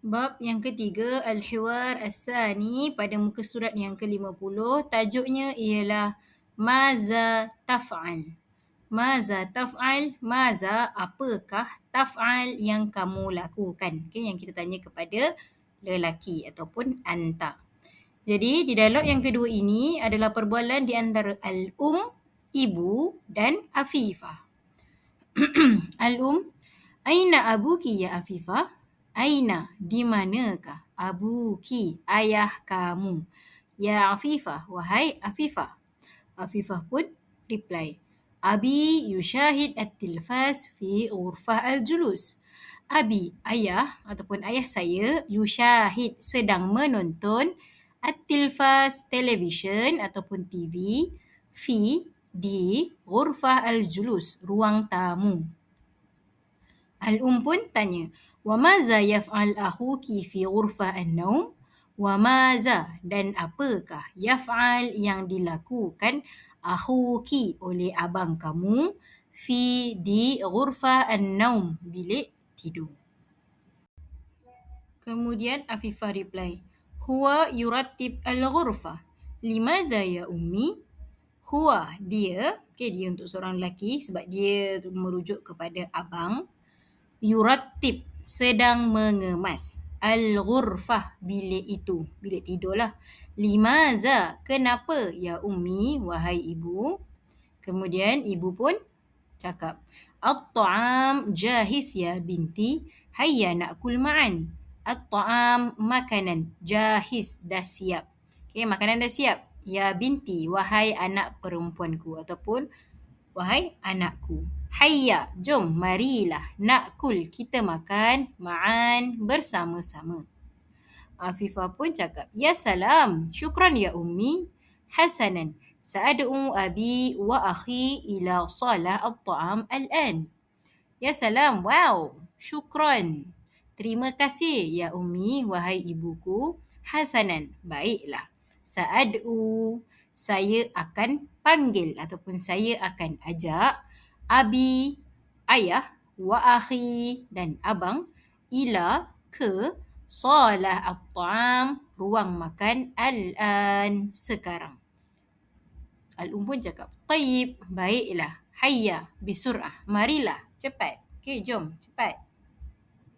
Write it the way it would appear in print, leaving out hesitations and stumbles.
Bab yang ketiga, Al-Hiwar As-Sani pada muka surat yang ke-50, tajuknya ialah Maza Taf'al. Maza Taf'al, Maza apakah, Taf'al yang kamu lakukan. Okay, yang kita tanya kepada lelaki ataupun anta. Jadi di dialog yang kedua ini adalah perbualan di antara ibu dan Afifah. Aina abuki ya Afifah? Aina, di manakah? Abuki, ayah kamu. Ya Afifah, wahai Afifah. Afifah pun reply. Abi yushahid at-tilfas fi ghurfah al-julus. Abi, ayah ataupun ayah saya, yushahid, sedang menonton at-tilfas, television ataupun TV, fi, di ghurfah al-julus, ruang tamu. Pun tanya, wa maza yaf'al akhuki fi ghurfah an-naum? Wa maza, dan apakah yaf'al yang dilakukan akhuki oleh abang kamu fi di ghurfah an-naum, bilik tidur. Kemudian Afifah reply, huwa yurattib al-ghurfah. Limadha ya ummi? Huwa, dia, dia untuk seorang lelaki sebab dia merujuk kepada abang. Yurattib, sedang mengemas. Al-ghurfah, bilik itu, bilik tidur lah. Limaza, kenapa? Ya ummi, wahai ibu. Kemudian ibu pun cakap, At-ta'am jahis ya binti, hayya na'kul ma'an. At-ta'am, makanan, jahis, dah siap. Okay, makanan dah siap. Ya binti, wahai anak perempuanku ataupun wahai anakku. Hayya, jom, marilah. Na'kul, kita makan. Ma'an, bersama-sama. Afifah pun cakap, ya salam, syukran ya ummi. Hasanan, sa'ad'u abi wa akhi ila salah at-ta'am al-an. Ya salam, wow, syukran. Terima kasih ya ummi, wahai ibuku. Hasanan, baiklah. Sa'ad'u, saya akan panggil ataupun saya akan ajak abi, ayah, wa akhi, dan abang, ila, ke, salah at-ta'am, ruang makan, al-an, sekarang. Pun cakap, tayyib, baiklah. Hayya, bisur'ah, marilah, cepat. Okay, jom, cepat.